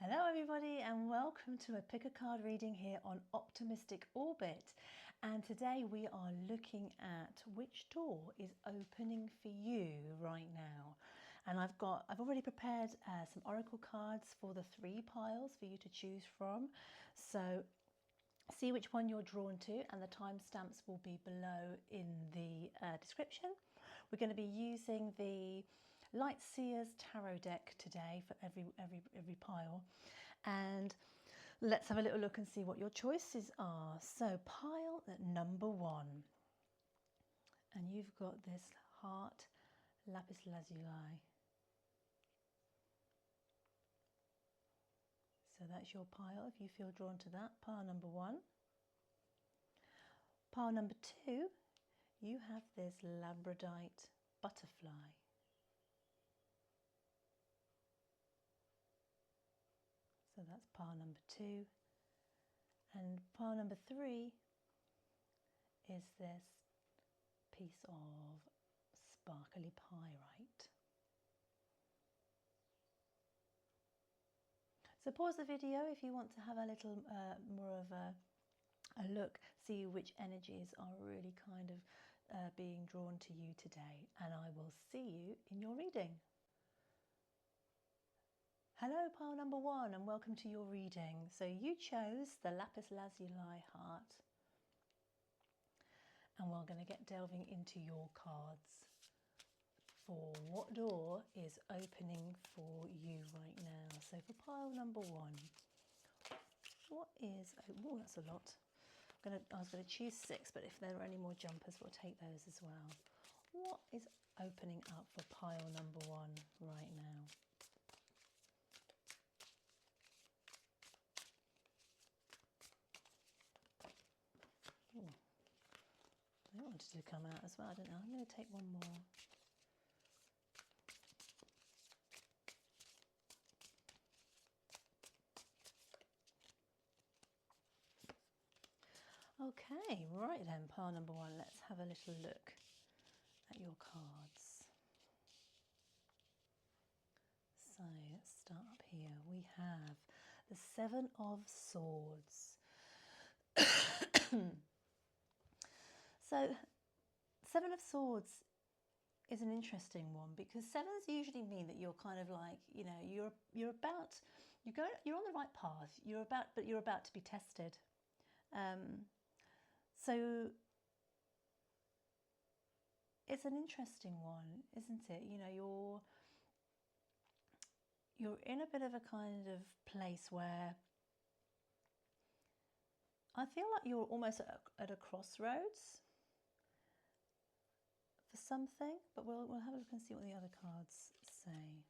Hello everybody and welcome to a pick a card reading here on Optimistic Orbit, and today we are looking at which door is opening for you right now. And I've already prepared some oracle cards for the 3 piles for you to choose from, so see which one you're drawn to, and the timestamps will be below in the description. We're going to be using the Light Seers Tarot deck today for every pile, and let's have a little look and see what your choices are. So pile at number 1, and you've got this heart lapis lazuli. So that's your pile if you feel drawn to that, pile number 1. Pile number 2, you have this labradorite butterfly. So that's pile number 2. And pile number 3 is this piece of sparkly pyrite. So pause the video if you want to have a little more of a look, see which energies are really kind of being drawn to you today, and I will see you in your reading. Hello pile number 1 and welcome to your reading. So you chose the lapis lazuli heart, and we're going to get delving into your cards for what door is opening for you right now. So for pile number 1, what is, oh that's a lot. I was going to choose 6, but if there are any more jumpers we'll take those as well. What is opening up for pile number 1 right now? Ooh, they wanted to come out as well, I don't know. I'm going to take one more. Okay, right then, pile number 1, let's have a little look at your cards. So let's start up here. We have the 7 of Swords. So 7 of Swords is an interesting one because 7s usually mean that you're kind of like, you know, you're on the right path. You're about to be tested. So it's an interesting one, isn't it? You know, you're in a bit of a kind of place where I feel like you're almost at a crossroads for something, but we'll have a look and see what the other cards say.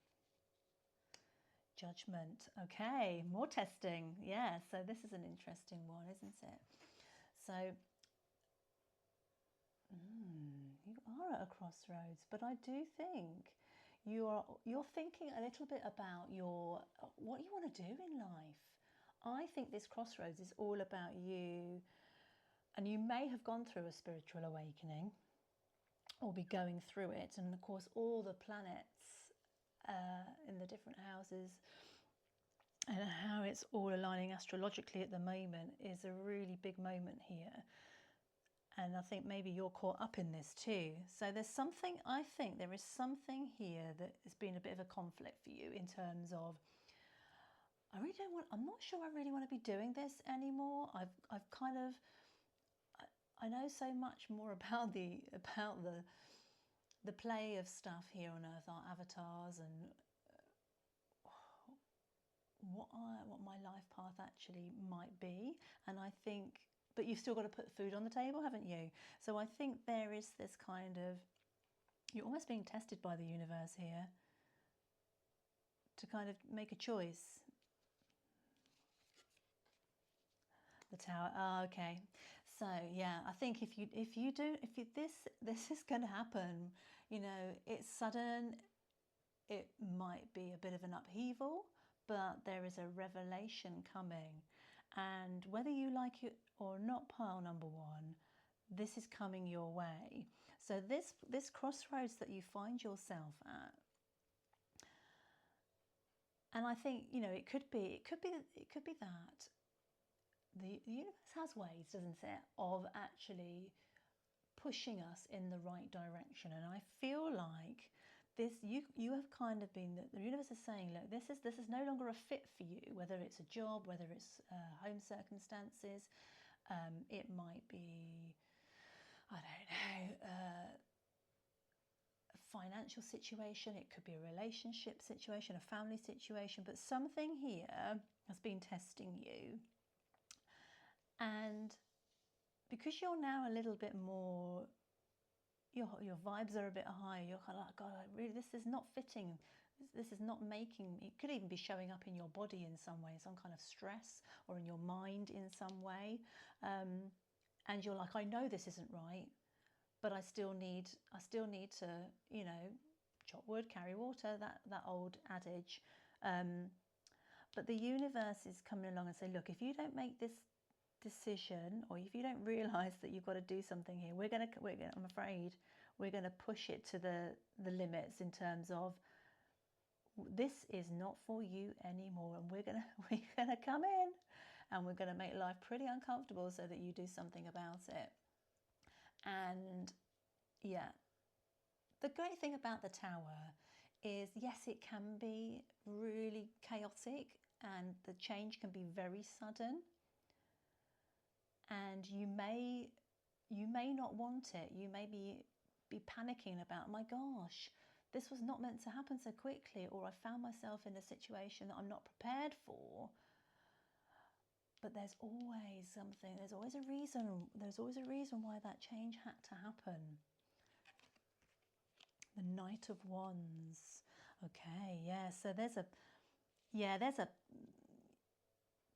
Judgment. Okay, more testing. Yeah, so this is an interesting one, isn't it? So you are at a crossroads, but I do think you're thinking a little bit about what you want to do in life. I think this crossroads is all about you, and you may have gone through a spiritual awakening or be going through it, and of course all the planets in the different houses and how it's all aligning astrologically at the moment is a really big moment here. And I think maybe you're caught up in this too. So there's something, I think there is something here that has been a bit of a conflict for you in terms of, I'm not sure I really want to be doing this anymore. I've kind of, I know so much more about the play of stuff here on Earth, our avatars, and what my life path actually might be. And I think, but you've still got to put food on the table, haven't you? So I think there is this kind of, you're almost being tested by the universe here to kind of make a choice. The Tower. Oh, okay. So yeah, I think this is going to happen. You know, it's sudden. It might be a bit of an upheaval, but there is a revelation coming, and whether you like it or not, pile number 1, this is coming your way. So this crossroads that you find yourself at, And I think, you know, it could be that the universe has ways, doesn't it, of actually pushing us in the right direction. And I feel like this, you have kind of been, the universe is saying, look, this is no longer a fit for you, whether it's a job, whether it's home circumstances, it might be, I don't know, a financial situation, it could be a relationship situation, a family situation, but something here has been testing you. And because you're now a little bit more, your vibes are a bit higher, you're kind of like, God, really, this is not fitting. This is not making, it could even be showing up in your body in some way, some kind of stress, or in your mind in some way. And you're like, I know this isn't right, but I still need to, you know, chop wood, carry water, that old adage. But the universe is coming along and saying, look, if you don't make this decision, or if you don't realize that you've got to do something here, I'm afraid we're going to push it to the limits in terms of, this is not for you anymore, and we're going to come in and we're going to make life pretty uncomfortable so that you do something about it. And yeah, the great thing about the Tower is, yes, it can be really chaotic and the change can be very sudden, and you may not want it. You may be panicking about, my gosh, this was not meant to happen so quickly, or I found myself in a situation that I'm not prepared for. But there's always something, there's always a reason why that change had to happen. The Knight of Wands. Okay, yeah, so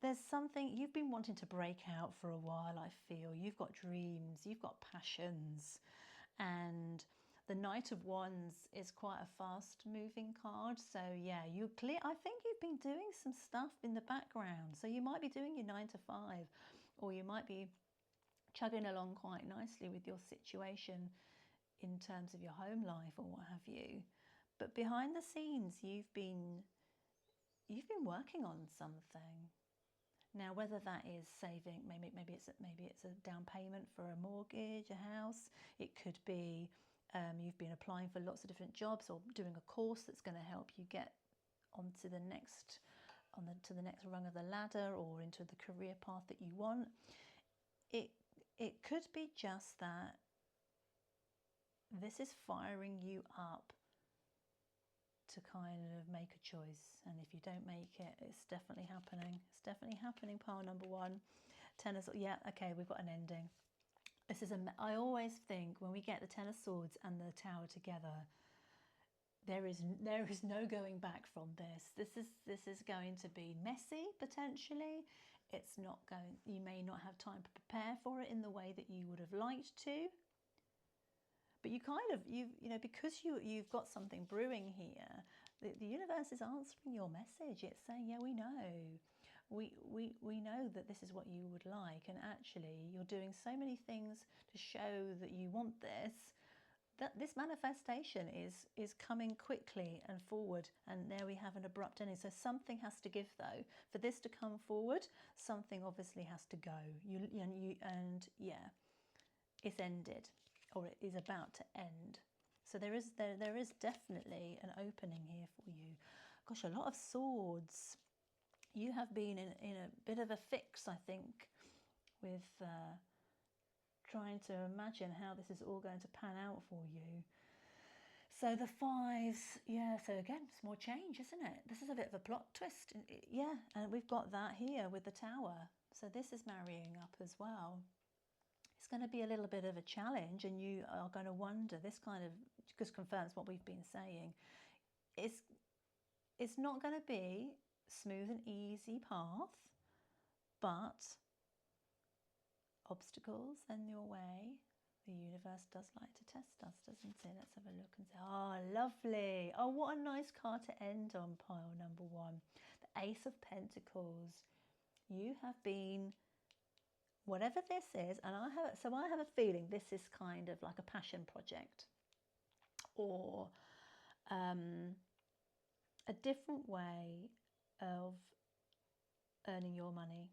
there's something you've been wanting to break out for a while, I feel. You've got dreams, you've got passions, and the Knight of Wands is quite a fast-moving card. So yeah, I think you've been doing some stuff in the background. So you might be doing your 9 to 5, or you might be chugging along quite nicely with your situation in terms of your home life or what have you. But behind the scenes, you've been working on something. Now, whether that is saving, maybe it's a down payment for a mortgage, a house. It could be you've been applying for lots of different jobs, or doing a course that's going to help you get onto the next rung of the ladder, or into the career path that you want. It could be just that this is firing you up to kind of make a choice, and if you don't make it, it's definitely happening. It's definitely happening. Pile number 1, Ten of Swords. Yeah, okay, we've got an ending. This is I always think when we get the Ten of Swords and the Tower together, there is no going back from this. This is going to be messy potentially. It's not going. You may not have time to prepare for it in the way that you would have liked to. But you know, because you've got something brewing here, the universe is answering your message. It's saying, yeah, we know. We know that this is what you would like, and actually you're doing so many things to show that you want this, that this manifestation is coming quickly and forward, and there we have an abrupt ending. So something has to give, though. For this to come forward, something obviously has to go. And yeah, it's ended, or it is about to end. So there is definitely an opening here for you. Gosh, a lot of swords. You have been in a bit of a fix, I think, with trying to imagine how this is all going to pan out for you. So the 5s, yeah, so again, it's more change, isn't it? This is a bit of a plot twist. Yeah, and we've got that here with the Tower. So this is marrying up as well. It's going to be a little bit of a challenge, and you are going to wonder, this kind of just confirms what we've been saying. It's not going to be smooth and easy path, but obstacles in your way. The universe does like to test us, doesn't it? Let's have a look and say, oh, lovely. Oh, what a nice card to end on, pile number 1. The Ace of Pentacles. You have been, whatever this is, and I have a feeling this is kind of like a passion project, or a different way of earning your money.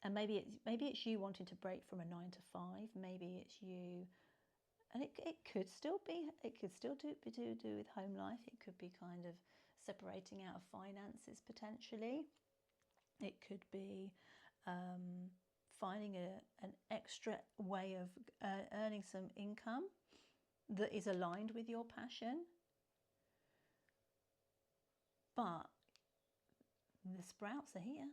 And maybe it's you wanting to break from a 9 to 5. Maybe it's you, and it could still be, do with home life. It could be kind of separating out of finances potentially. It could be finding an extra way of earning some income that is aligned with your passion. But the sprouts are here.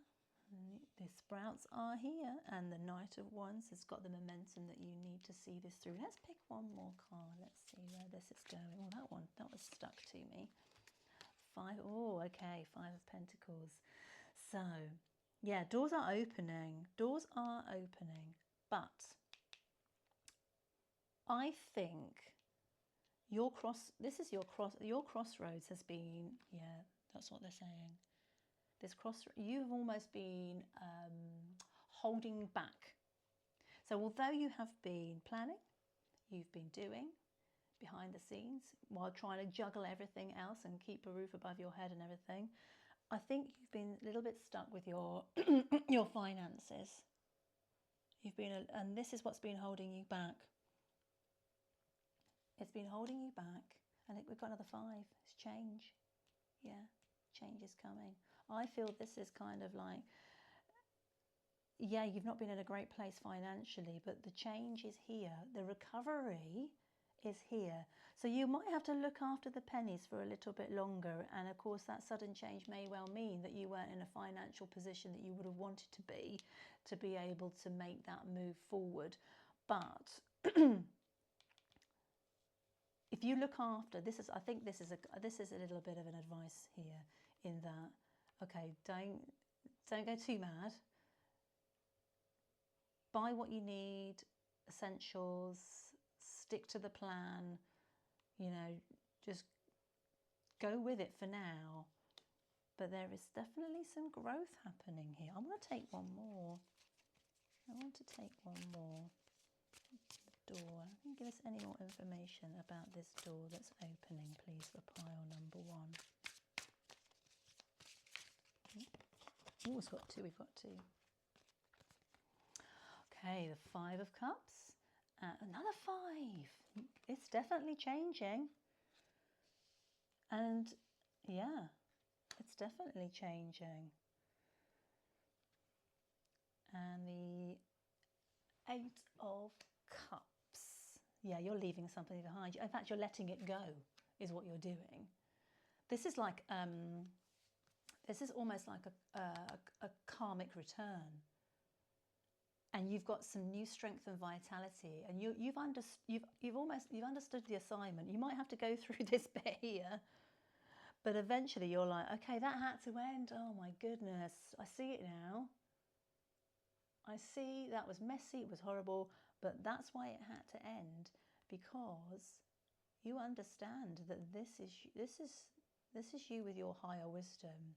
The sprouts are here, and the Knight of Wands has got the momentum that you need to see this through. Let's pick one more card. Let's see where this is going. Oh, that was stuck to me. 5. Oh, okay. 5 of Pentacles. So, yeah, doors are opening. Doors are opening. But I think your crossroads has been, yeah, that's what they're saying. You've almost been holding back. So although you have been planning, you've been doing behind the scenes while trying to juggle everything else and keep a roof above your head and everything, I think you've been a little bit stuck with your your finances. And this is what's been holding you back. It's been holding you back, and we've got another 5. It's change. Yeah, change is coming. I feel this is kind of like, yeah, you've not been in a great place financially, but the change is here. The recovery is here. So you might have to look after the pennies for a little bit longer. And of course, that sudden change may well mean that you weren't in a financial position that you would have wanted to be able to make that move forward. But if you look after, I think this is a little bit of an advice here, in that, okay, don't go too mad. Buy what you need, essentials, stick to the plan, just go with it for now. But there is definitely some growth happening here. I want to take one more. The door. Can you give us any more information about this door that's opening, please, for pile number 1? Oh, it's got 2. We've got 2. Okay, the 5 of Cups. Another 5. It's definitely changing. And yeah, it's definitely changing. And the 8 of Cups. Yeah, you're leaving something behind you. In fact, you're letting it go, is what you're doing. This is like, this is almost like a karmic return. And you've got some new strength and vitality, and you've understood the assignment. You might have to go through this bit here, but eventually you're like, okay, that had to end. Oh my goodness, I see it now. I see that was messy, it was horrible, but that's why it had to end, because you understand that this is you with your higher wisdom.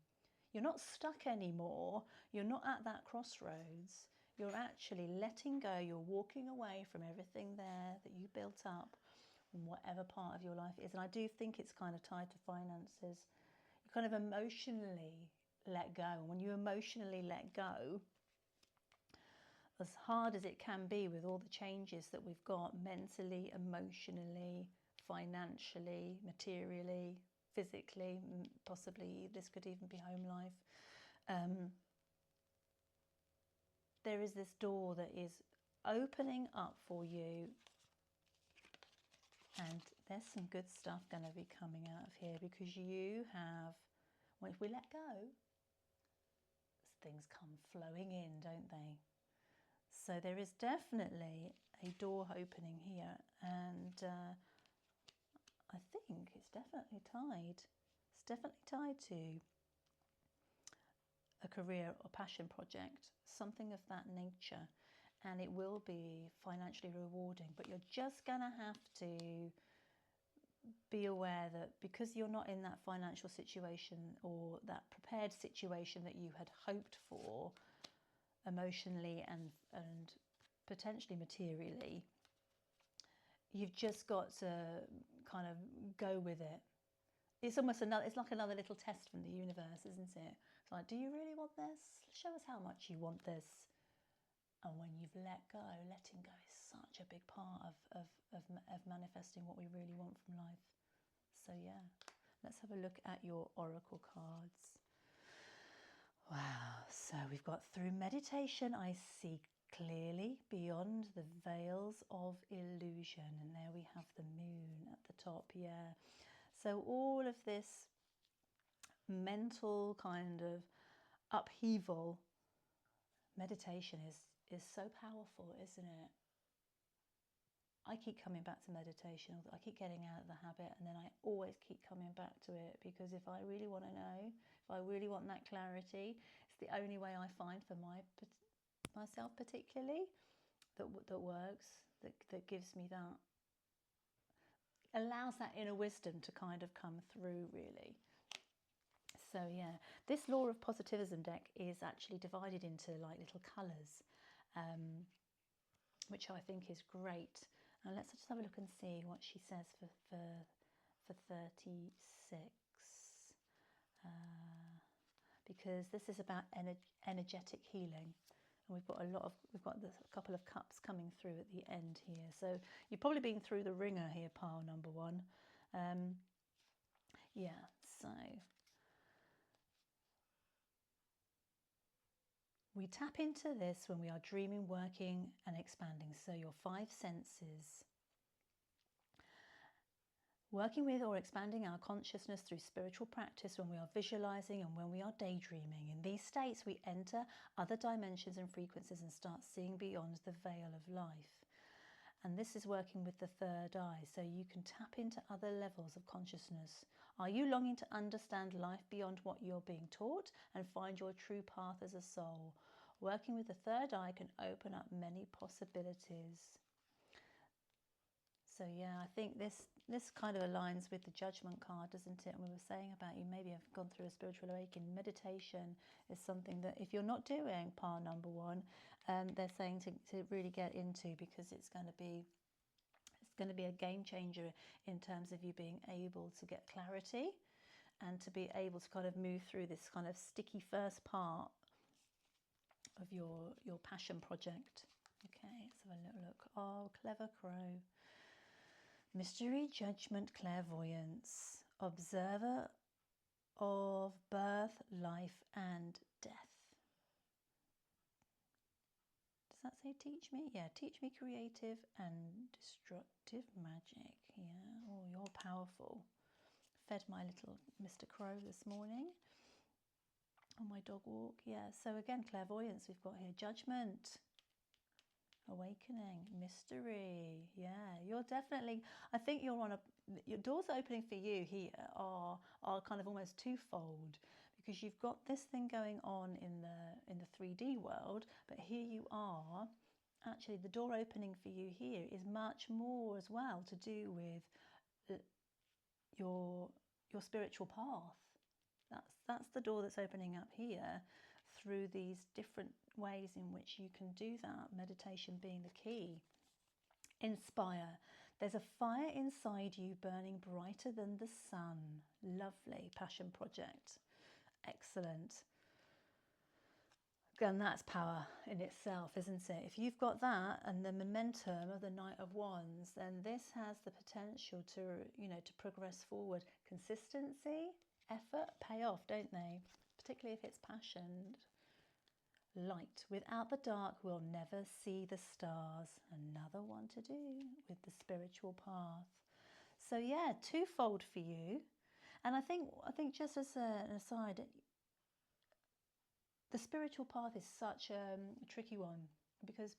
You're not stuck anymore. You're not at that crossroads. You're actually letting go. You're walking away from everything there that you built up, in whatever part of your life it is. And I do think it's kind of tied to finances. You kind of emotionally let go. And when you emotionally let go, as hard as it can be with all the changes that we've got mentally, emotionally, financially, materially, physically, possibly this could even be home life, there is this door that is opening up for you, and there's some good stuff going to be coming out of here, because you have, well, if we let go, things come flowing in, don't they? So there is definitely a door opening here, and I think it's definitely tied. It's definitely tied to a career or passion project, something of that nature, and it will be financially rewarding. But you're just going to have to be aware that because you're not in that financial situation or that prepared situation that you had hoped for, emotionally and potentially materially, you've just got to kind of go with it it's almost another, it's like another little test from the universe, isn't it? It's like, do you really want this? Show us how much you want this. And when you've let go, letting go is such a big part of manifesting what we really want from life. So yeah, let's have a look at your oracle cards. Wow, so we've got, through meditation, I see clearly beyond the veils of illusion. And there we have the moon at the top, yeah. So all of this mental kind of upheaval, meditation is so powerful, isn't it? I keep coming back to meditation. I keep getting out of the habit, and then I always keep coming back to it, because if I really want to know, if I really want that clarity, it's the only way I find for myself particularly that works, that gives me that, allows that inner wisdom to kind of come through, really. So yeah, this law of positivism deck is actually divided into like little colours, which I think is great. And let's just have a look and see what she says for 36, because this is about energetic healing. And we've got a couple of cups coming through at the end here. So you've probably been through the ringer here, pile number one. Yeah, so we tap into this when we are dreaming, working and expanding. So your 5 senses. Working with or expanding our consciousness through spiritual practice when we are visualizing and when we are daydreaming. In these states, we enter other dimensions and frequencies and start seeing beyond the veil of life. And this is working with the third eye, so you can tap into other levels of consciousness. Are you longing to understand life beyond what you're being taught and find your true path as a soul? Working with the third eye can open up many possibilities. So yeah, I think this kind of aligns with the Judgment card, doesn't it? And we were saying about, you maybe have gone through a spiritual awakening. Meditation is something that if you're not doing pile number one, they're saying to really get into, because it's going to be a game changer in terms of you being able to get clarity and to be able to kind of move through this kind of sticky first part of your passion project. Okay, let's have a little look. Oh, clever crow. Mystery, judgment, clairvoyance, observer of birth, life and death. Does that say teach me? Yeah, teach me creative and destructive magic. Yeah, oh, you're powerful. Fed my little Mr. Crow this morning on my dog walk. Yeah, so again, clairvoyance we've got here. Judgment, awakening, mystery. Yeah, you're definitely, I think you're on your doors opening for you here are kind of almost twofold, because you've got this thing going on in the 3D world, but here you are, actually the door opening for you here is much more as well to do with your spiritual path. That's the door that's opening up here, through these different ways in which you can do that, meditation being the key. Inspire. There's a fire inside you burning brighter than the sun. Lovely passion project. Excellent. And that's power in itself, isn't it? If you've got that and the momentum of the Knight of Wands, then this has the potential to, to progress forward. Consistency, effort pay off, don't they? Particularly if it's passion. Light. Without the dark, we'll never see the stars. Another one to do with the spiritual path. So yeah, twofold for you. And I think just as an aside, the spiritual path is such a tricky one, because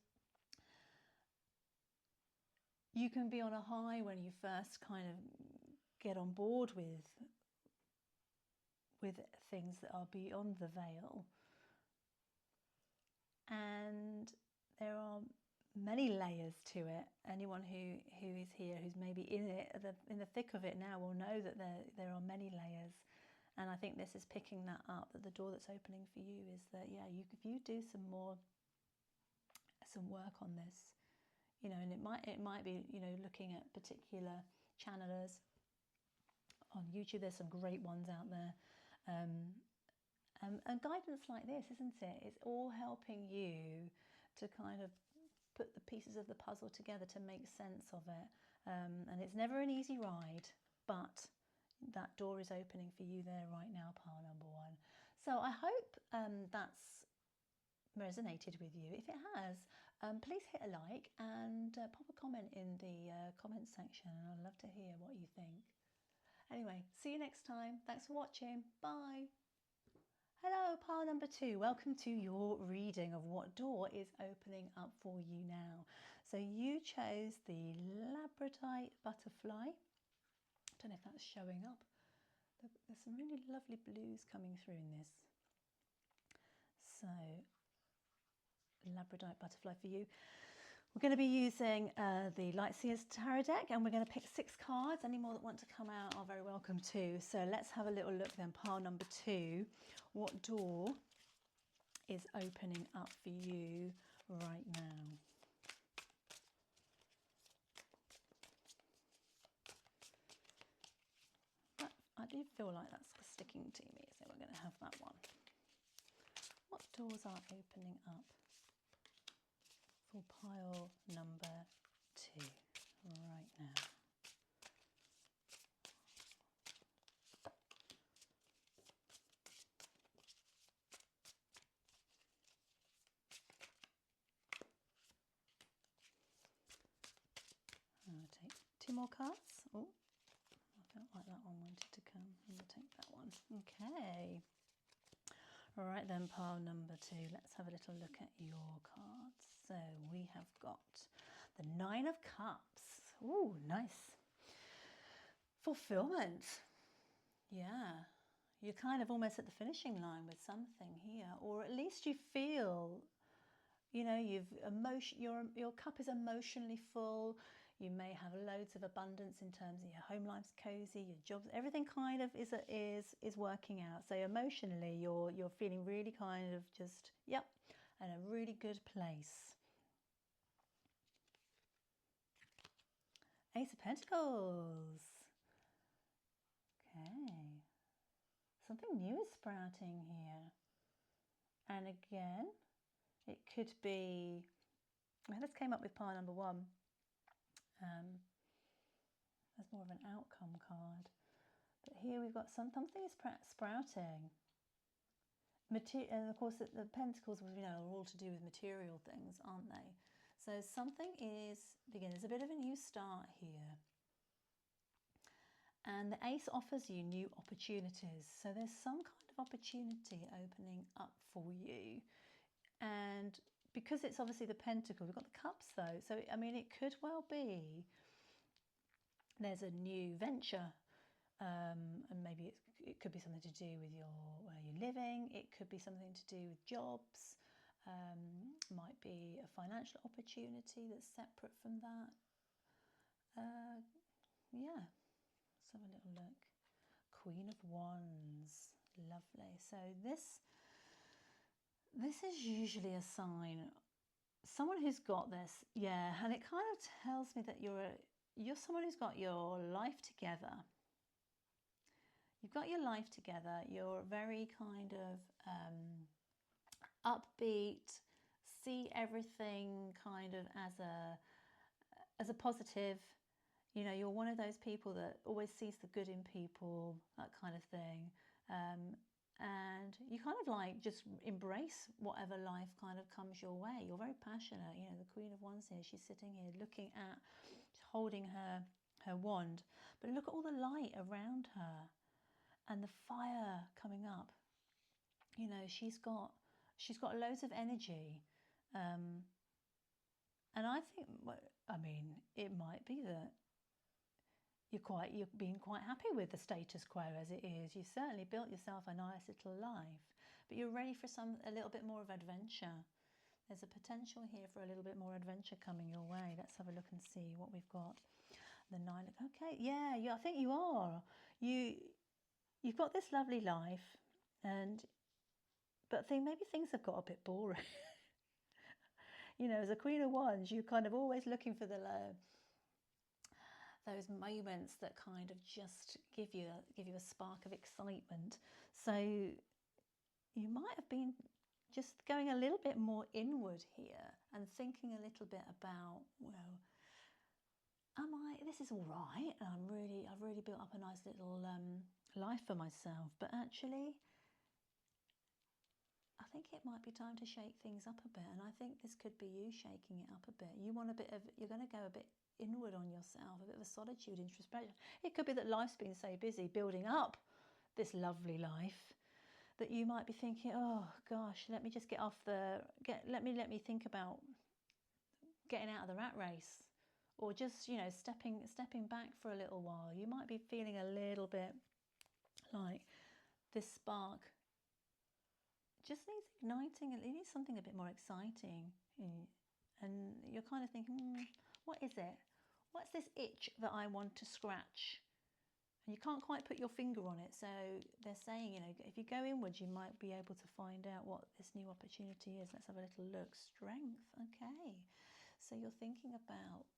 you can be on a high when you first kind of get on board with things that are beyond the veil. And there are many layers to it. Anyone who is here, who's maybe in the thick of it now, will know that there are many layers. And I think this is picking that up, that the door that's opening for you is that, yeah, if you do some work on this, and it might be, looking at particular channelers on YouTube. There's some great ones out there. And guidance like this, isn't it? It's all helping you to kind of put the pieces of the puzzle together to make sense of it. And it's never an easy ride, but that door is opening for you there right now, pile number one. So I hope that's resonated with you. If it has, please hit a like and pop a comment in the comment section. I'd love to hear what you think. Anyway, see you next time. Thanks for watching. Bye. Hello, pile number two. Welcome to your reading of what door is opening up for you now. So you chose the labradorite butterfly. I don't know if that's showing up. There's some really lovely blues coming through in this. So labradorite butterfly for you. We're going to be using the Light Seers Tarot deck, and we're going to pick 6 cards. Any more that want to come out are very welcome too. So let's have a little look then. Pile number 2. What door is opening up for you right now? But I do feel like that's sticking to me, so we're going to have that one. What doors are opening up for pile number 2 right now? I'm going to take 2 more cards. Oh, I felt like that one wanted to come. I'm going to take that one. Okay. All right then, pile number 2. Let's have a little look at your cards. So we have got the 9 of Cups. Ooh, nice. Fulfillment. Yeah. You're kind of almost at the finishing line with something here, or at least you feel, you know, your cup is emotionally full. You may have loads of abundance in terms of your home life's cozy, your jobs, everything kind of is working out. So emotionally, you're feeling really kind of just, yep, in a really good place. Ace of Pentacles. Okay. Something new is sprouting here. And again, it could be, well, this came up with pile number 1. There's more of an outcome card. But here we've got something is sprouting. And of course, the pentacles, you know, are all to do with material things, aren't they? So something is beginning. There's a bit of a new start here. And the ace offers you new opportunities. So there's some kind of opportunity opening up for you. And because it's obviously the pentacle, we've got the cups though. So, I mean, it could well be there's a new venture. And maybe it could be something to do with where you're living. It could be something to do with jobs. Might be a financial opportunity that's separate from that. Yeah, let's have a little look. Queen of Wands, lovely. So this is usually a sign, someone who's got this, yeah, and it kind of tells me that you're someone who's got your life together. You've got your life together. You're very kind of upbeat, see everything kind of as a positive. You know, you're one of those people that always sees the good in people, that kind of thing. And you kind of like just embrace whatever life kind of comes your way. You're very passionate. You know, the Queen of Wands here, she's sitting here looking at, holding her wand. But look at all the light around her and the fire coming up. You know, she's got loads of energy. And I think, I mean, it might be that you're being quite happy with the status quo as it is. You've certainly built yourself a nice little life, but you're ready for a little bit more of adventure. There's a potential here for a little bit more adventure coming your way. Let's have a look and see what we've got. The 9. Okay, yeah, I think you are. You've got this lovely life, but maybe things have got a bit boring. You know, as a Queen of Wands, you're kind of always looking for the those moments that kind of just give you a spark of excitement. So you might have been just going a little bit more inward here and thinking a little bit about, well, this is all right, I've really built up a nice little life for myself, but actually I think it might be time to shake things up a bit. And I think this could be you shaking it up a bit. You're going to go a bit inward on yourself, a bit of a solitude, introspection. It could be that life's been so busy building up this lovely life that you might be thinking, oh gosh, let me just let me think about getting out of the rat race, or just, you know, stepping back for a little while. You might be feeling a little bit like this spark just needs igniting. It needs something a bit more exciting. And you're kind of thinking, what is it? What's this itch that I want to scratch? And you can't quite put your finger on it. So they're saying, you know, if you go inwards, you might be able to find out what this new opportunity is. Let's have a little look. Strength. Okay. So you're thinking about,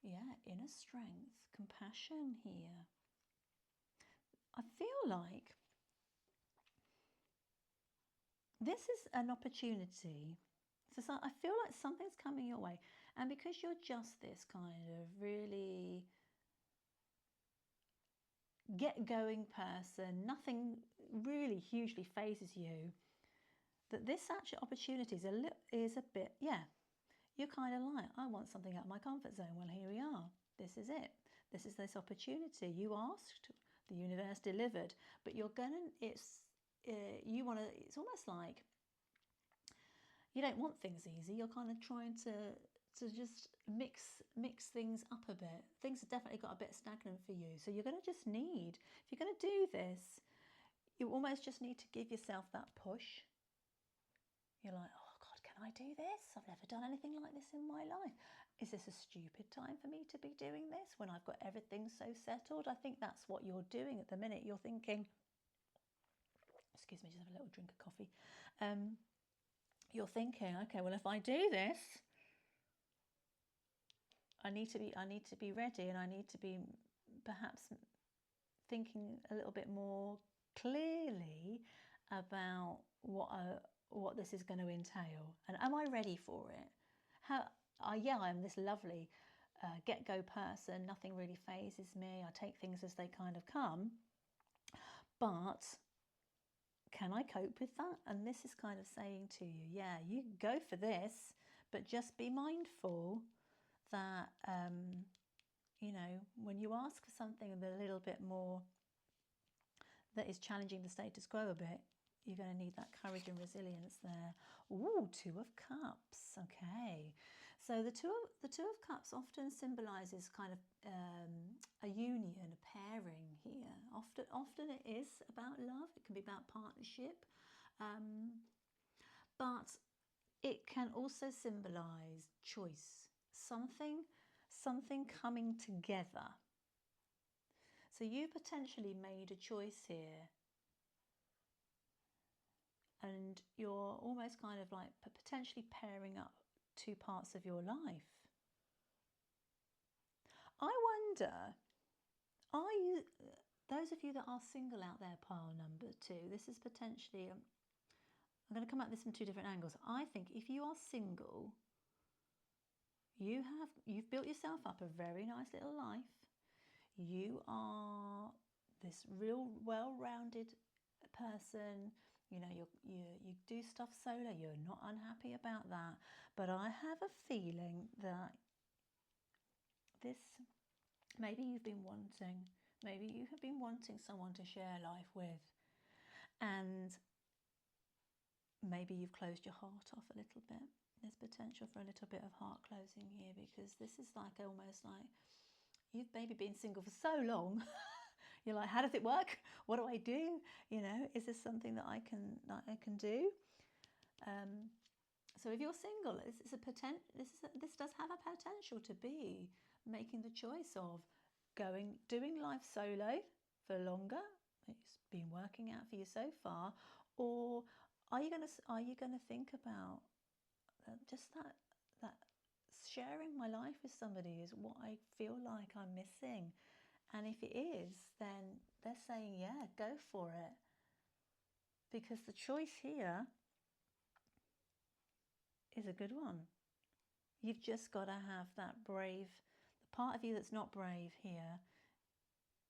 yeah, inner strength, compassion here. I feel like this is an opportunity. So I feel like something's coming your way. And because you're just this kind of really get-going person, nothing really hugely phases you, that this actual opportunity is a bit, yeah, you're kind of like, I want something out of my comfort zone. Well, here we are. This is it. This is this opportunity. You asked, the universe delivered, but you're gonna, it's almost like you don't want things easy. You're kind of trying to just mix things up a bit. Things have definitely got a bit stagnant for you. So you're going to just need, if you're going to do this, you almost just need to give yourself that push. You're like, oh God, can I do this? I've never done anything like this in my life. Is this a stupid time for me to be doing this when I've got everything so settled? I think that's what you're doing at the minute. You're thinking, excuse me, just have a little drink of coffee. You're thinking, okay, well, if I do this, I need to be ready, and I need to be perhaps thinking a little bit more clearly about what this is going to entail, and am I ready for it? I'm this lovely get-go person. Nothing really phases me. I take things as they kind of come, but can I cope with that? And this is kind of saying to you, yeah, you go for this, but just be mindful that, you know, when you ask for something a little bit more that is challenging the status quo a bit, you're going to need that courage and resilience there. Ooh, Two of Cups. Okay. So the two of Cups often symbolises kind of a union, a pairing here. Often it is about love. It can be about partnership, but it can also symbolise choice. Something coming together. So you potentially made a choice here, and you're almost kind of like potentially pairing up two parts of your life. I wonder, are you, those of you that are single out there, pile number 2, this is potentially, I'm going to come at this from two different angles. I think if you are single, you've built yourself up a very nice little life. You are this real well-rounded person. You know, you do stuff solo. You're not unhappy about that. But I have a feeling that maybe you have been wanting someone to share life with, and maybe you've closed your heart off a little bit. There's potential for a little bit of heart closing here, because this is like almost like you've maybe been single for so long. You're like, how does it work? What do I do? You know, is this something that I can do? So if you're single, this does have a potential to be making the choice of doing life solo for longer. It's been working out for you so far, or are you going to think about just that sharing my life with somebody is what I feel like I'm missing. And if it is, then they're saying, yeah, go for it. Because the choice here is a good one. You've just got to have that brave, the part of you that's not brave here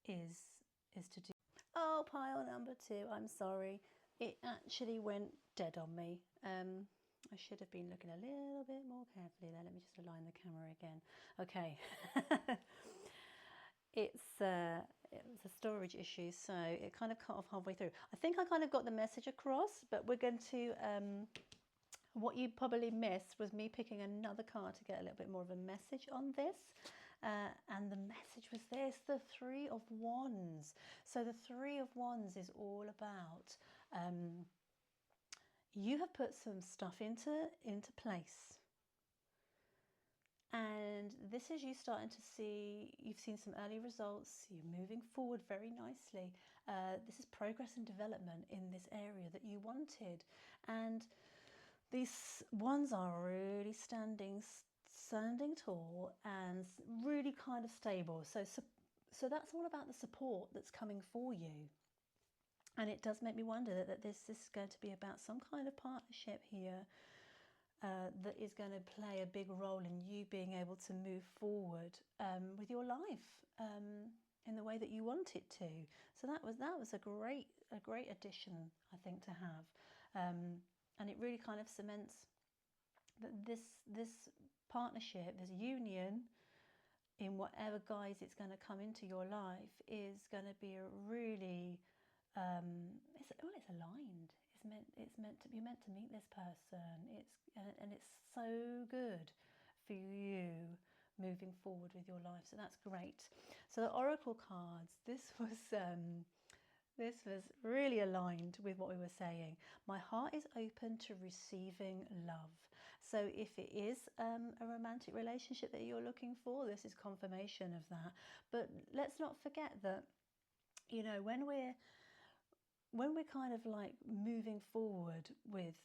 is to do. Oh, pile number 2, I'm sorry. It actually went dead on me. I should have been looking a little bit more carefully there. Let me just align the camera again. Okay. It was a storage issue, so it kind of cut off halfway through. I think I kind of got the message across, but we're going to, what you probably missed was me picking another card to get a little bit more of a message on this. And the message was this, the 3 of Wands. So the 3 of Wands is all about, you have put some stuff into place. And this is you starting to see, you've seen some early results, you're moving forward very nicely. This is progress and development in this area that you wanted. And these ones are really standing tall and really kind of stable. So that's all about the support that's coming for you. And it does make me wonder that this is going to be about some kind of partnership here. That is going to play a big role in you being able to move forward with your life in the way that you want it to. So that was a great addition, I think, to have, and it really kind of cements that this partnership, this union, in whatever guise it's going to come into your life, is going to be a really it's aligned. It's meant to be meant to meet this person. It's so good for you moving forward with your life. So that's great. So the oracle cards. This was really aligned with what we were saying. My heart is open to receiving love. So if it is a romantic relationship that you're looking for, this is confirmation of that. But let's not forget that, you know, when we're kind of like moving forward with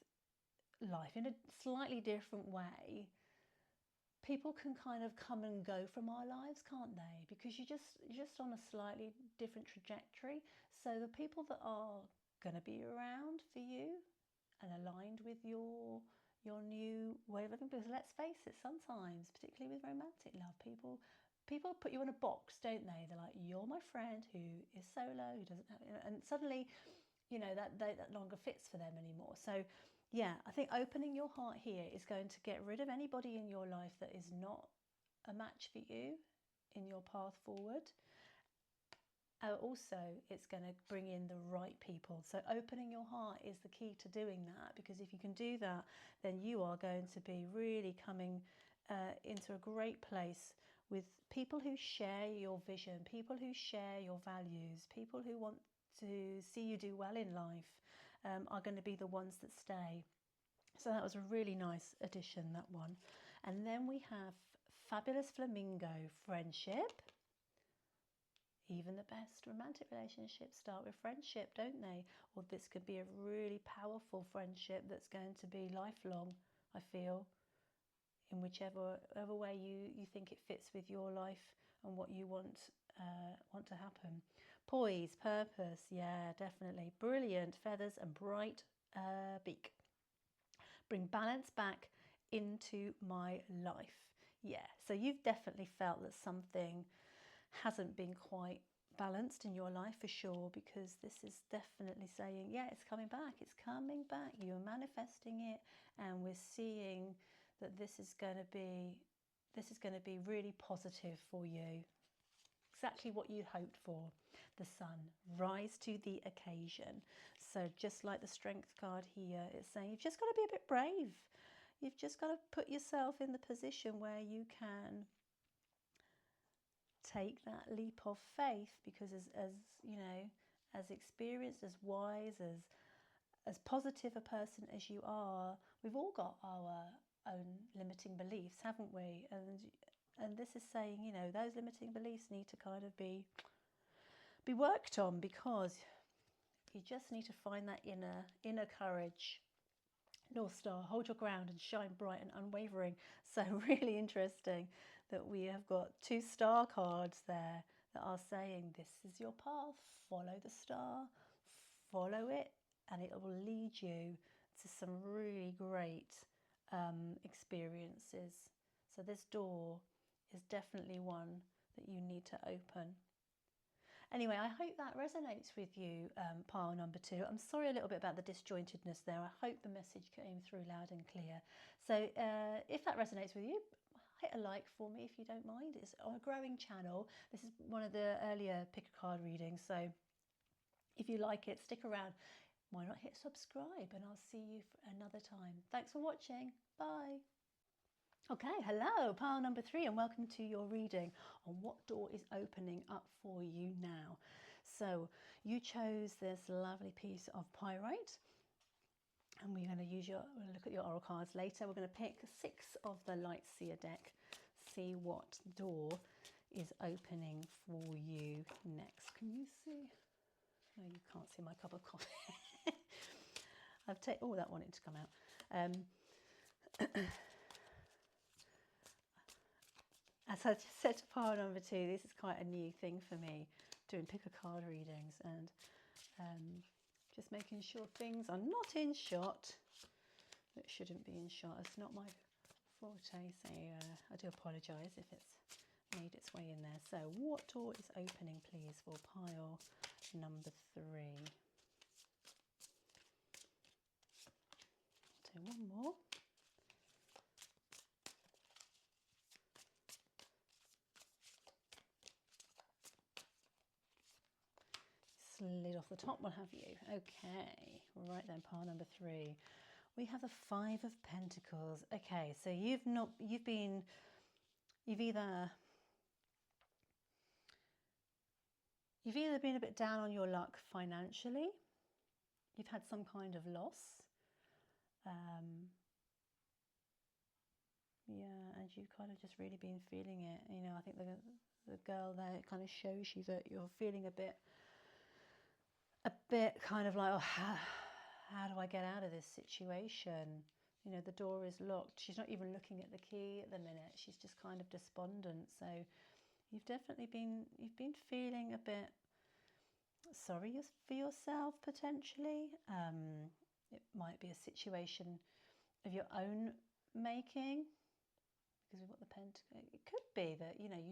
life in a slightly different way, people can kind of come and go from our lives, can't they? Because you're just on a slightly different trajectory. So the people that are going to be around for you and aligned with your new way of living, because let's face it, sometimes, particularly with romantic love, people put you in a box, don't they? They're like, you're my friend who is solo, who doesn't have, and suddenly, you know, that longer fits for them anymore. So yeah, I think opening your heart here is going to get rid of anybody in your life that is not a match for you in your path forward. Also, it's going to bring in the right people. So opening your heart is the key to doing that, because if you can do that, then you are going to be really coming into a great place with people who share your vision, people who share your values, people who want to see you do well in life, are going to be the ones that stay. So that was a really nice addition, that one. And then we have fabulous flamingo, friendship. Even the best romantic relationships start with friendship, don't they? Or this could be a really powerful friendship that's going to be lifelong, I feel, in whichever way you think it fits with your life and what you want to happen. Poise, purpose, yeah, definitely. Brilliant feathers and bright beak. Bring balance back into my life. Yeah, so you've definitely felt that something hasn't been quite balanced in your life, for sure, because this is definitely saying, yeah, it's coming back, you're manifesting it, and we're seeing that this is going to be really positive for you. Exactly what you hoped for. The sun, rise to the occasion. So just like the strength card here, it's saying you've just got to be a bit brave. You've just got to put yourself in the position where you can take that leap of faith, because as you know, as experienced, as wise, as positive a person as you are, we've all got our own limiting beliefs, haven't we? And this is saying, you know, those limiting beliefs need to kind of be worked on, because you just need to find that inner courage North Star, hold your ground and shine bright and unwavering. So really interesting that we have got 2 star cards there that are saying this is your path, follow the star, follow it, and it will lead you to some really great experiences. So this door is definitely one that you need to open. Anyway, I hope that resonates with you, pile number 2. I'm sorry a little bit about the disjointedness there. I hope the message came through loud and clear. So if that resonates with you, hit a like for me if you don't mind. It's a growing channel. This is one of the earlier pick a card readings. So if you like it, stick around. Why not hit subscribe, and I'll see you another time. Thanks for watching. Bye. Okay, hello, pile number 3, and welcome to your reading on what door is opening up for you now. So you chose this lovely piece of pyrite, and we're going to look at your oracle cards later. We're going to pick 6 of the light seer deck, see what door is opening for you next. Can you see? No, you can't see my cup of coffee. Oh, that wanted to come out. As I just said to pile number 2, this is quite a new thing for me, doing pick a card readings, and just making sure things are not in shot that shouldn't be in shot. It's not my forte, so I do apologise if it's made its way in there. So what door is opening, please, for pile number 3? So one more. Slid off the top one, have you? Okay, right then, pile number 3. We have the 5 of Pentacles. Okay, so you've either been a bit down on your luck financially, you've had some kind of loss, yeah, and you've kind of just really been feeling it. You know, I think the girl there kind of shows you that you're feeling a bit kind of like, oh, how do I get out of this situation? You know, the door is locked. She's not even looking at the key at the minute. She's just kind of despondent. So you've been feeling a bit sorry for yourself, potentially. It might be a situation of your own making, because we've got the pentacle. It could be that, you know,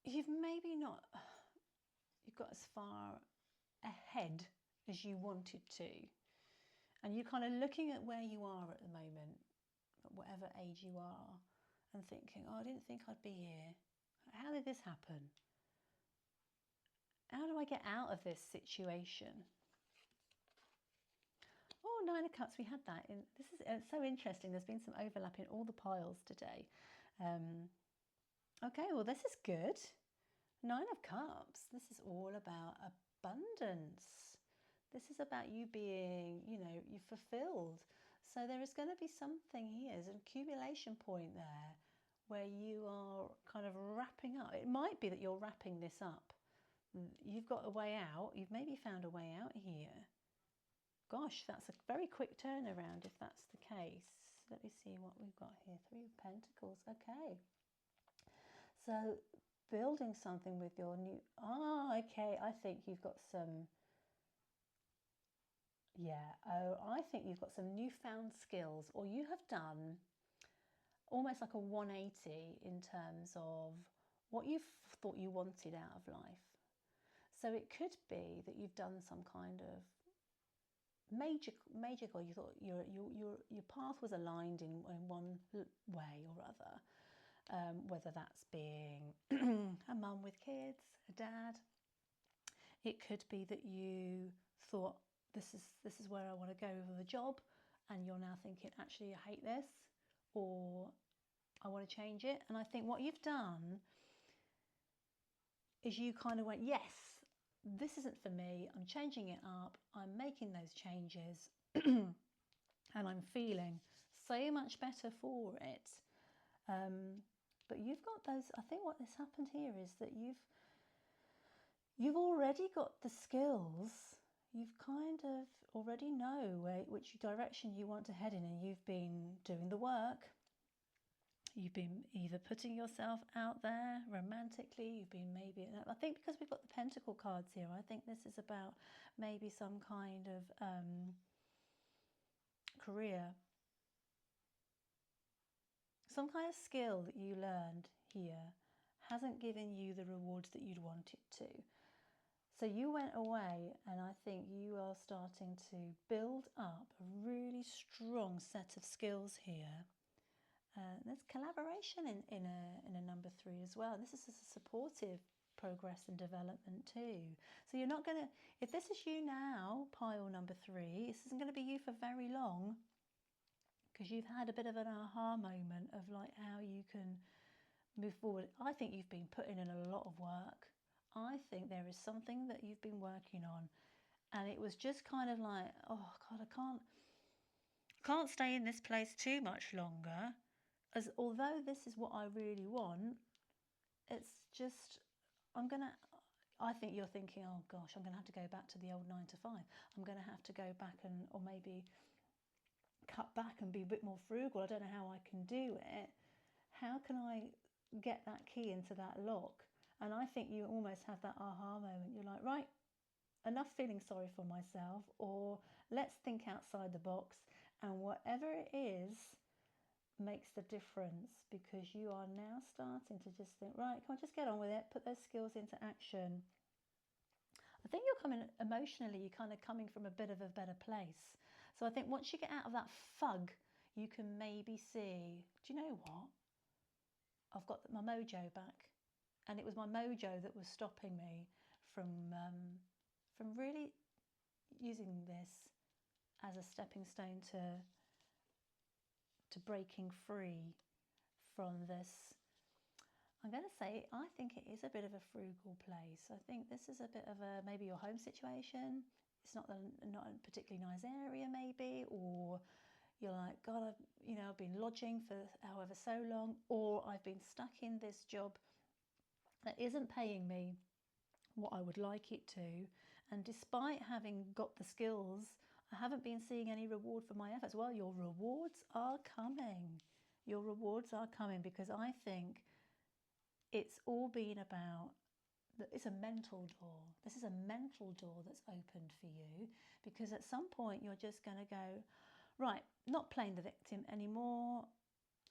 you've maybe not, you've got as far ahead as you wanted to, and you're kind of looking at where you are at the moment, at whatever age you are, and thinking, oh, I didn't think I'd be here. How did this happen? How do I get out of this situation? Oh, 9 of Cups, we had that. This is so interesting. There's been some overlap in all the piles today. Okay, well, this is good. 9 of Cups. This is all about abundance. This is about you being, you know, you're fulfilled. So there is going to be something here. There's an accumulation point there where you are kind of wrapping up. It might be that you're wrapping this up. You've got a way out. You've maybe found a way out here. Gosh, that's a very quick turnaround if that's the case. Let me see what we've got here. 3 of Pentacles. Okay. So building something with your new... okay. I think you've got some... Yeah. Oh, I think you've got some newfound skills, or you have done almost like a 180 in terms of what you thought you wanted out of life. So it could be that you've done some kind of major goal. You thought your path was aligned in one way or other, whether that's being a mum with kids, a dad. It could be that you thought this is where I want to go with a job, and you're now thinking, actually, I hate this, or I want to change it. And I think what you've done is you kind of went, yes, this isn't for me, I'm changing it up, I'm making those changes, and I'm feeling so much better for it. But you've got those, I think what has happened here is that you've already got the skills, you've kind of already know which direction you want to head in, and you've been doing the work. You've been either putting yourself out there romantically, you've been maybe, I think because we've got the Pentacle cards here, I think this is about maybe some kind of career, some kind of skill that you learned here hasn't given you the rewards that you'd want it to. So you went away, and I think you are starting to build up a really strong set of skills here. There's collaboration in a number 3 as well. This is a supportive progress and development too. So you're not going to, if this is you now, pile number 3, this isn't going to be you for very long, because you've had a bit of an aha moment of like how you can move forward. I think you've been putting in a lot of work. I think there is something that you've been working on, and it was just kind of like, oh God, I can't stay in this place too much longer. As although this is what I really want, it's just, I think you're thinking, oh gosh, I'm gonna have to go back to the old 9 to 5. I'm gonna have to go back or maybe cut back and be a bit more frugal. I don't know how I can do it. How can I get that key into that lock? And I think you almost have that aha moment. You're like, right, enough feeling sorry for myself, or let's think outside the box, and whatever it is makes the difference, because you are now starting to just think, right, come on, just get on with it, put those skills into action. I think you're coming emotionally, you're kind of coming from a bit of a better place. So I think once you get out of that fug, you can maybe see, do you know what? I've got my mojo back. And it was my mojo that was stopping me from really using this as a stepping stone to breaking free from this. I'm going to say, I think it is a bit of a frugal place. I think this is a bit of a, maybe your home situation. It's not a particularly nice area maybe, or you're like, God, I've been lodging for however so long, or I've been stuck in this job that isn't paying me what I would like it to. And despite having got the skills, I haven't been seeing any reward for my efforts. Well, your rewards are coming. Your rewards are coming, because I think it's all been about, it's a mental door. This is a mental door that's opened for you, because at some point you're just going to go, right, not playing the victim anymore.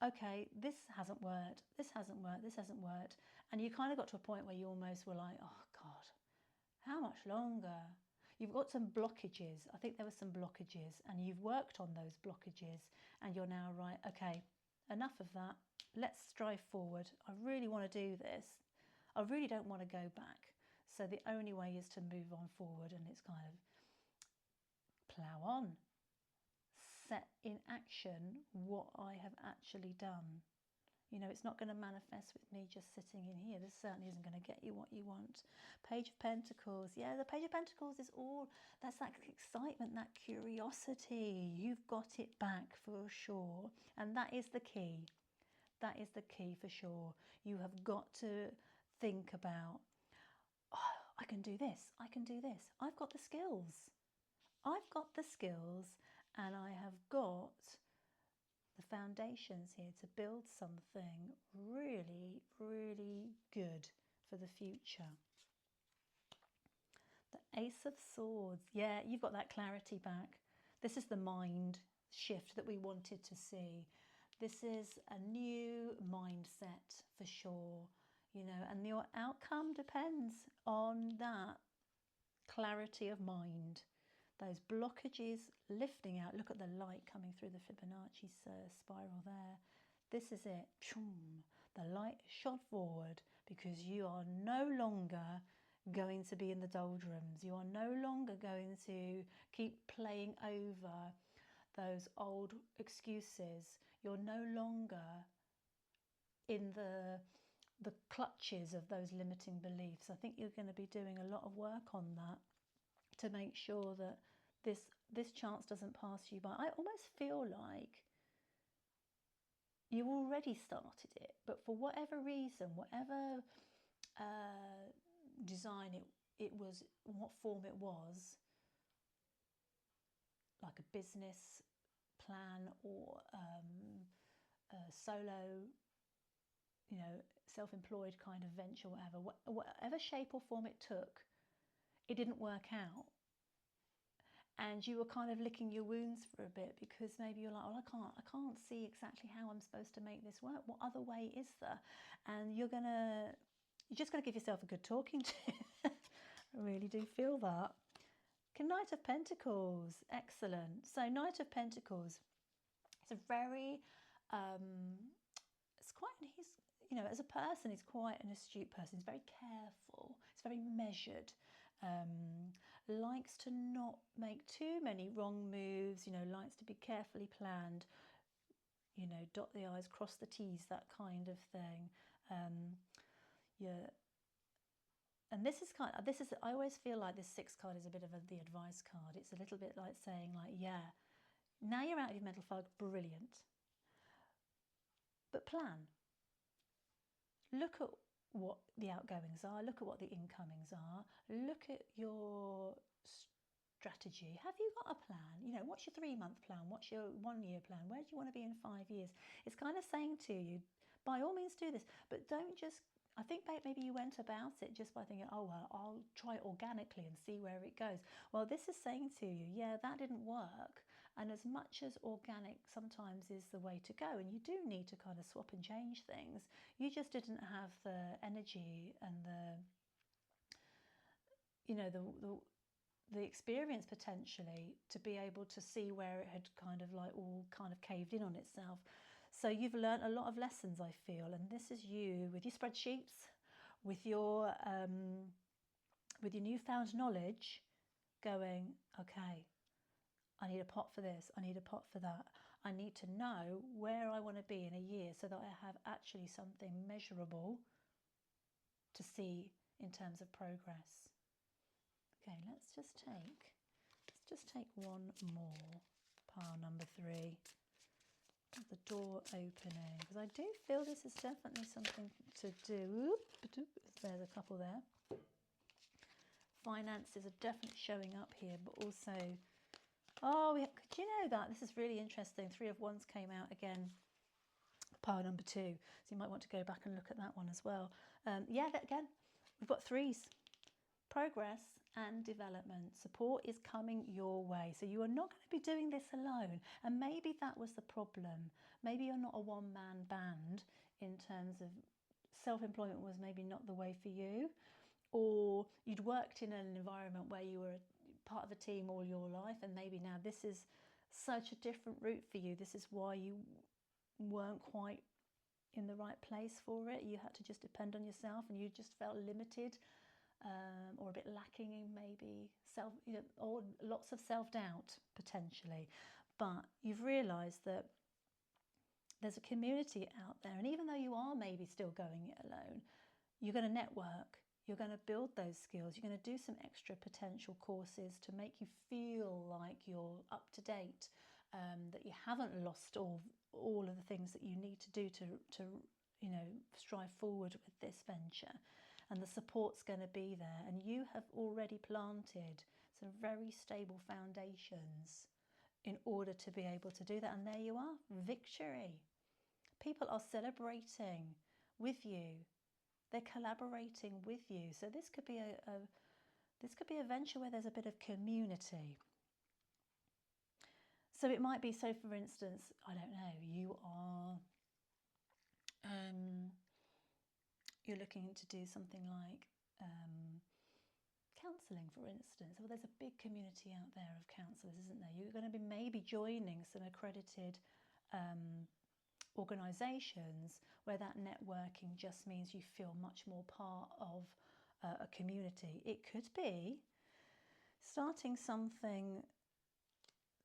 Okay, this hasn't worked, this hasn't worked, this hasn't worked. And you kind of got to a point where you almost were like, oh God, how much longer? You've got some blockages. I think there were some blockages, and you've worked on those blockages, and you're now right, okay, enough of that. Let's strive forward. I really want to do this. I really don't want to go back. So the only way is to move on forward, and it's kind of plough on. Set in action what I have actually done. It's not going to manifest with me just sitting in here. This certainly isn't going to get you what you want. Page of Pentacles. Yeah, the Page of Pentacles is all, that's that excitement, that curiosity. You've got it back for sure. And that is the key. That is the key for sure. You have got to think about, oh, I can do this. I can do this. I've got the skills. I've got the skills, and I have got the foundations here to build something really, really good for the future. The Ace of Swords. Yeah, you've got that clarity back. This is the mind shift that we wanted to see. This is a new mindset for sure, and your outcome depends on that clarity of mind. Those blockages lifting out. Look at the light coming through the Fibonacci spiral there. This is it. The light shot forward, because you are no longer going to be in the doldrums. You are no longer going to keep playing over those old excuses. You're no longer in the clutches of those limiting beliefs. I think you're going to be doing a lot of work on that, to make sure that this chance doesn't pass you by. I almost feel like you already started it, but for whatever reason, whatever design it was, what form it was, like a business plan or a solo, you know, self-employed kind of venture, whatever shape or form it took, it didn't work out. And you were kind of licking your wounds for a bit because maybe you're like, well, I can't see exactly how I'm supposed to make this work. What other way is there? And you're just going to give yourself a good talking to. I really do feel that. Knight of Pentacles, excellent. So Knight of Pentacles, it's a very, he's, you know, as a person, he's quite an astute person. He's very careful. He's very measured. Likes to not make too many wrong moves, you know, likes to be carefully planned, you know, dot the I's, cross the T's, that kind of thing. Yeah. And this is I always feel like this 6 card is a bit of the advice card. It's a little bit like saying, like, yeah, now you're out of your mental fog, brilliant. But plan. Look at what the outgoings are, look at what the incomings are, look at your strategy. Have you got a plan? You know, what's your 3-month plan? What's your 1-year plan? Where do you want to be in 5 years? It's kind of saying to you, by all means do this, but don't just, I think maybe you went about it just by thinking, oh, well, I'll try it organically and see where it goes. Well, this is saying to you, yeah, that didn't work. And as much as organic sometimes is the way to go, and you do need to kind of swap and change things, you just didn't have the energy and the experience potentially to be able to see where it had kind of like all kind of caved in on itself. So you've learned a lot of lessons, I feel, and this is you with your spreadsheets, with your newfound knowledge, going, okay, I need a pot for this, I need a pot for that. I need to know where I want to be in a year so that I have actually something measurable to see in terms of progress. Okay, let's just take one more. Pile number 3. The door opening, because I do feel this is definitely something to do. There's a couple there. Finances are definitely showing up here, but also, do you know that this is really interesting? 3 of Wands came out again. Pile number 2, so you might want to go back and look at that one as well. Yeah, again, we've got 3s. Progress and development. Support is coming your way. So you are not going to be doing this alone. And maybe that was the problem. Maybe you're not a one-man band in terms of self-employment was maybe not the way for you. Or you'd worked in an environment where you were part of a team all your life, and maybe now this is such a different route for you. This is why you weren't quite in the right place for it. You had to just depend on yourself and you just felt limited. Or a bit lacking in maybe or lots of self-doubt potentially, but you've realised that there's a community out there, and even though you are maybe still going it alone, you're going to network, you're going to build those skills, you're going to do some extra potential courses to make you feel like you're up to date, that you haven't lost all of the things that you need to do to strive forward with this venture. And the support's going to be there, and you have already planted some very stable foundations in order to be able to do that. And there you are, victory. People are celebrating with you. They're collaborating with you. So this could be a venture where there's a bit of community. So it might be, so for instance, I don't know, you are you're looking to do something like counselling, for instance. Well, there's a big community out there of counsellors, isn't there? You're going to be maybe joining some accredited organisations where that networking just means you feel much more part of a community. It could be starting something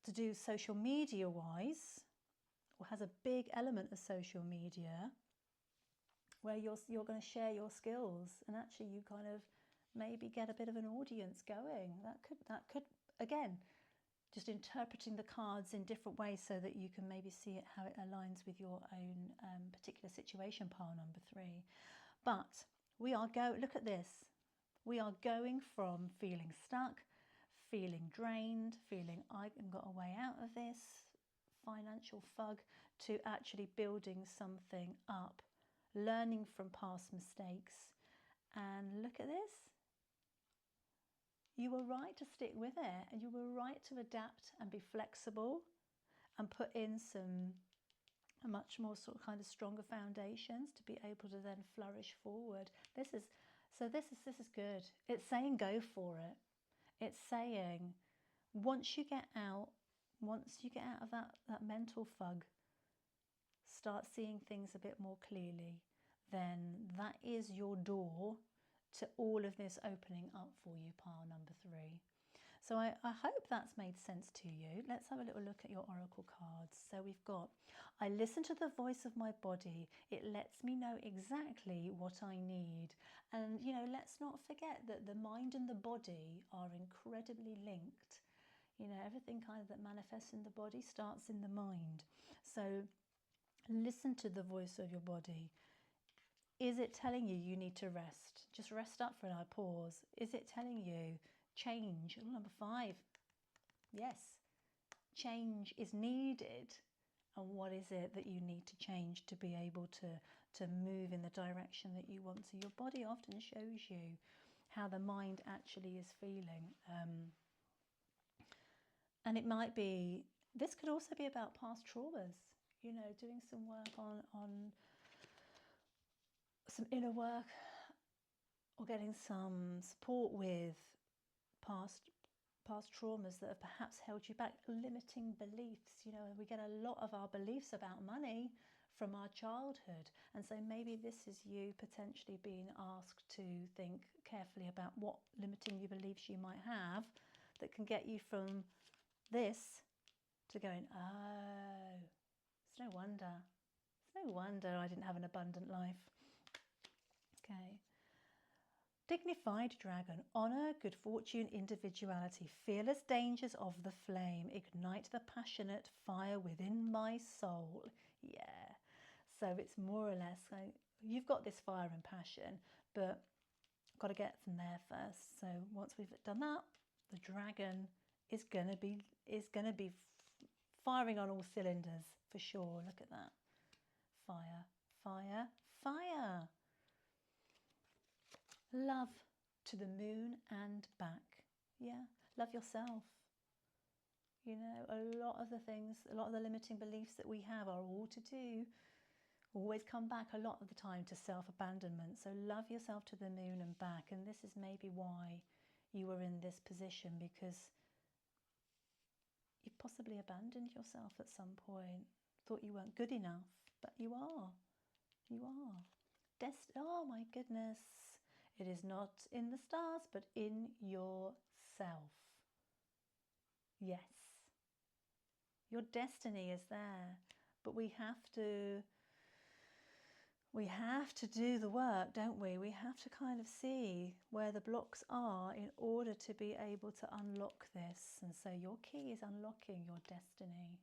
to do social media wise, or has a big element of social media, where you're going to share your skills, and actually you kind of maybe get a bit of an audience going. That could again, just interpreting the cards in different ways so that you can maybe see it how it aligns with your own particular situation. Pile number 3. But look at this. We are going from feeling stuck, feeling drained, feeling I haven't got a way out of this financial fug, to actually building something up, learning from past mistakes. And look at this. You were right to stick with it, and you were right to adapt and be flexible and put in some much more sort of kind of stronger foundations to be able to then flourish forward. This is good. It's saying go for it. It's saying once you get out of that mental fug, start seeing things a bit more clearly, then that is your door to all of this opening up for you, pile number 3. So I hope that's made sense to you. Let's have a little look at your oracle cards. So we've got, I listen to the voice of my body. It lets me know exactly what I need. And, you know, let's not forget that the mind and the body are incredibly linked. You know, everything kind of that manifests in the body starts in the mind. So listen to the voice of your body. Is it telling you you need to rest? Just rest up for an hour, pause. Is it telling you change? Number 5. Yes, change is needed. And what is it that you need to change to be able to move in the direction that you want? So your body often shows you how the mind actually is feeling. And it might be, this could also be about past traumas, you know, doing some work on some inner work, or getting some support with past traumas that have perhaps held you back, limiting beliefs. You know, we get a lot of our beliefs about money from our childhood, and so maybe this is you potentially being asked to think carefully about what limiting your beliefs you might have that can get you from this to going, oh, it's no wonder I didn't have an abundant life. Okay. Dignified dragon, honour, good fortune, individuality, fearless dangers of the flame, ignite the passionate fire within my soul. Yeah. So it's more or less like you've got this fire and passion, but got to get from there first. So once we've done that, the dragon is going to be firing on all cylinders for sure. Look at that. Fire, fire, fire. Love to the moon and back. Yeah, love yourself. You know, a lot of the limiting beliefs that we have are all to do, always come back a lot of the time to self-abandonment. So love yourself to the moon and back. And this is maybe why you were in this position, because you possibly abandoned yourself at some point, thought you weren't good enough, but you are. You are. Oh my goodness. It is not in the stars, but in yourself. Yes. Your destiny is there, but we have to do the work, don't we? We have to kind of see where the blocks are in order to be able to unlock this. And so your key is unlocking your destiny.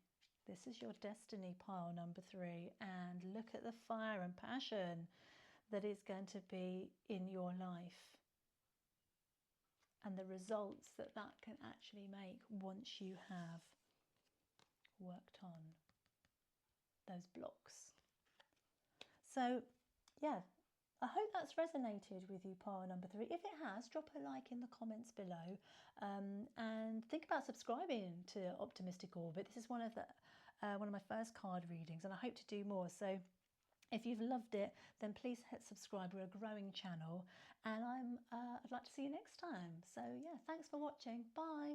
This is your destiny, pile number 3. And look at the fire and passion that is going to be in your life, and the results that can actually make once you have worked on those blocks. So yeah, I hope that's resonated with you, pile number 3. If it has, drop a like in the comments below, and think about subscribing to Optimistic Orbit. This is one of my first card readings, and I hope to do more. So if you've loved it, then please hit subscribe. We're a growing channel, and I'd like to see you next time. So yeah, thanks for watching. Bye.